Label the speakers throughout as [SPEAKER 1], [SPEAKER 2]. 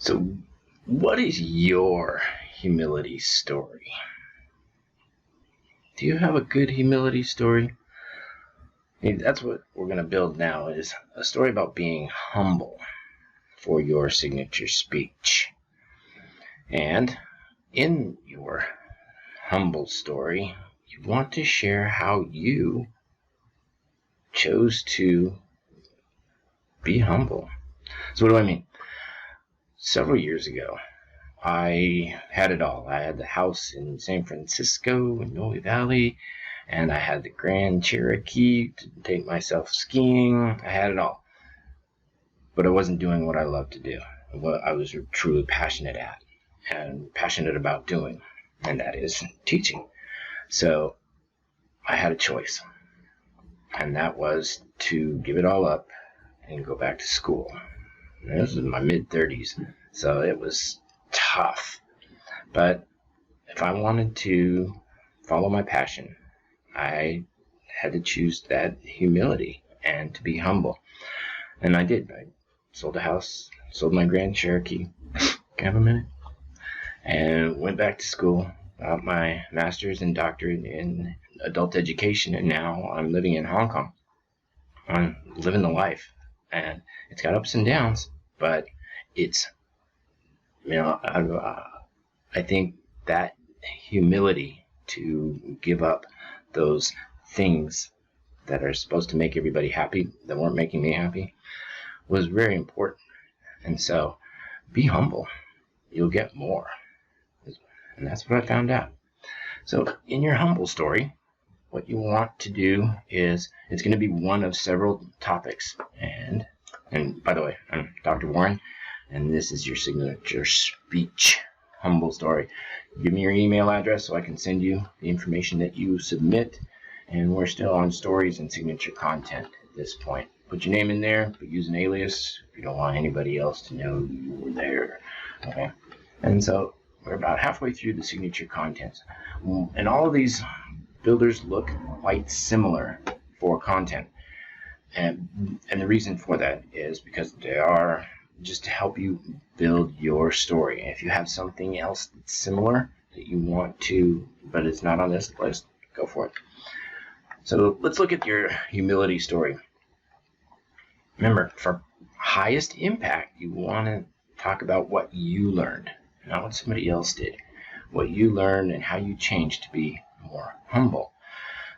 [SPEAKER 1] So, what is your humility story? Do you have a good humility story? That's what we're going to build now, is a story about being humble for your signature speech. And in your humble story, you want to share how you chose to be humble. So what do I mean? Several years ago, I had it all. I had the house in San Francisco, in Noe Valley, and I had the Grand Cherokee to take myself skiing. I had it all. But I wasn't doing what I loved to do, what I was truly passionate at and passionate about doing, and that is teaching. So I had a choice, and that was to give it all up and go back to school. And this was in my mid-30s, so it was tough. But if I wanted to follow my passion, I had to choose that humility and to be humble. And I did. I sold a house, sold my Grand Cherokee. Can I have a minute? And went back to school, got my master's and doctorate in adult education, and now I'm living in Hong Kong. I'm living the life, and it's got ups and downs, but it's, I think that humility to give up those things that are supposed to make everybody happy, that weren't making me happy, was very important. And so be humble. You'll get more. And that's what I found out. So in your humble story, what you want to do is, it's going to be one of several topics. And by the way, I'm Dr. Warren, and this is your signature speech humble story. Give me your email address so I can send you the information that you submit. And we're still on stories and signature content at this point. Put your name in there, but use an alias if you don't want anybody else to know you were there. Okay. And so we're about halfway through the signature contents. And all of these builders look quite similar for content. And the reason for that is because they are just to help you build your story. If you have something else that's similar that you want to, but it's not on this list, go for it. So let's look at your humility story. Remember, for highest impact, you want to talk about what you learned, not what somebody else did. What you learned and how you changed to be more humble.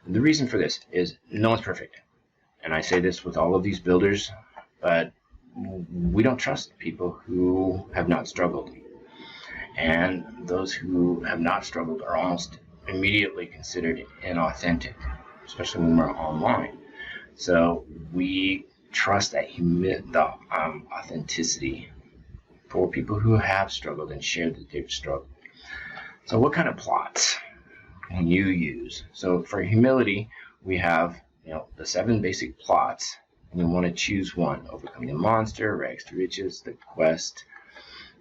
[SPEAKER 1] And the reason for this is no one's perfect. And I say this with all of these builders, but we don't trust people who have not struggled. And those who have not struggled are almost immediately considered inauthentic, especially when we're online. So we trust that authenticity for people who have struggled and shared that they've struggled. So what kind of plots can you use? So for humility, we have the 7 basic plots, and you want to choose one: Overcoming the Monster, Rags to Riches, The Quest,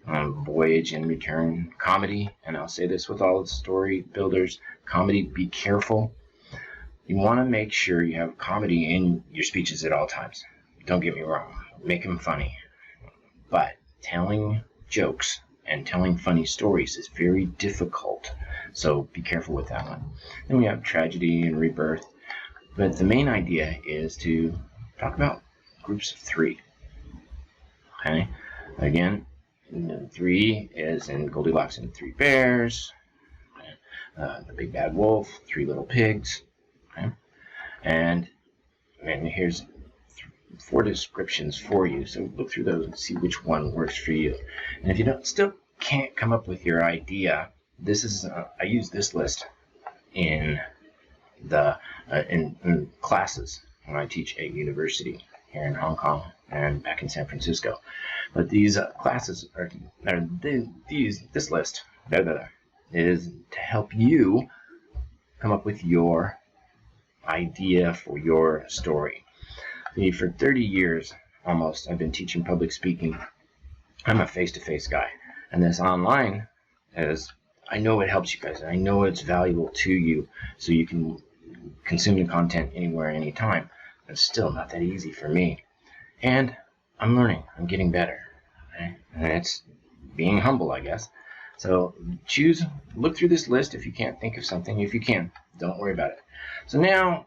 [SPEAKER 1] Voyage and Return, Comedy. And I'll say this with all the story builders: comedy, be careful. You want to make sure you have comedy in your speeches at all times. Don't get me wrong, make them funny. But telling jokes and telling funny stories is very difficult, so be careful with that one. Then we have tragedy and rebirth. But the main idea is to talk about groups of 3. Okay? Again, 3 is in Goldilocks and the 3 Bears, The Big Bad Wolf, 3 Little Pigs. Okay? And here's 4 descriptions for you. So look through those and see which one works for you. And if you still can't come up with your idea, this is I use this list in the in classes when I teach at university here in Hong Kong and back in San Francisco. But these classes this list is to help you come up with your idea for your story. See, for 30 years almost, I've been teaching public speaking. I'm a face-to-face guy, and this online I know it helps you guys, and I know it's valuable to you, so you can consume the content anywhere, anytime. It's still not that easy for me, and I'm learning. I'm getting better. Okay? And it's being humble, I guess. So look through this list if you can't think of something. If you can, don't worry about it. So now,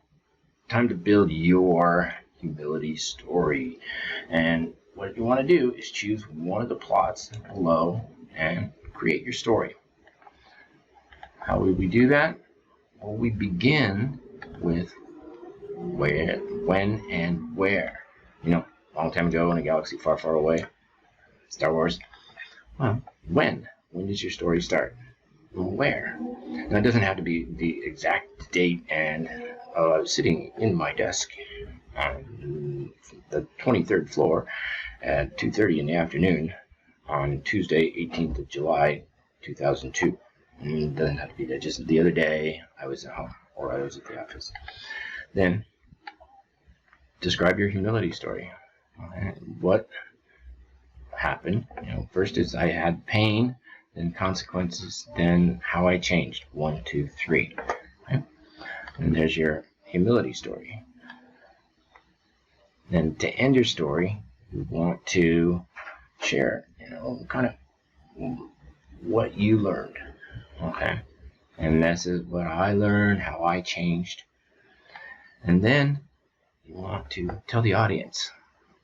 [SPEAKER 1] time to build your humility story. And what you want to do is choose one of the plots below and create your story. How would we do that? Well, we begin with where, when, and where. A long time ago in a galaxy far, far away. Star Wars. Well, when? When does your story start? Where? Now, it doesn't have to be the exact date, and I was sitting in my desk on the 23rd floor at 2:30 in the afternoon on Tuesday, 18th of July, 2002. It doesn't have to be that. Just the other day, I was at home, or I was at the office. Then, describe your humility story. What happened? First is I had pain, then consequences, then how I changed. 1, 2, 3. Okay? And there's your humility story. Then to end your story, you want to share, kind of what you learned. Okay? And this is what I learned, how I changed. And then you want to tell the audience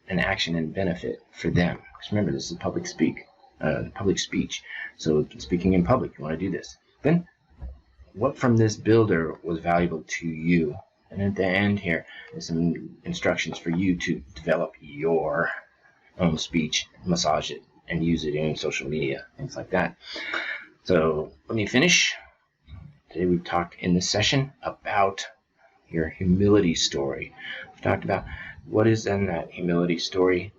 [SPEAKER 1] an action and benefit for them. Because remember, this is public speech. So speaking in public, you want to do this. Then, what from this builder was valuable to you? And at the end here is some instructions for you to develop your own speech, massage it, and use it in social media, things like that. So let me finish. Today we've talked in this session about your humility story. We've talked about what is in that humility story,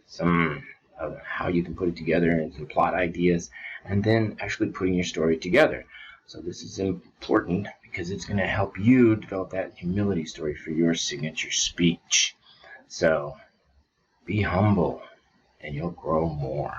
[SPEAKER 1] some of how you can put it together, and some plot ideas, and then actually putting your story together. So this is important because it's going to help you develop that humility story for your signature speech. So be humble and you'll grow more.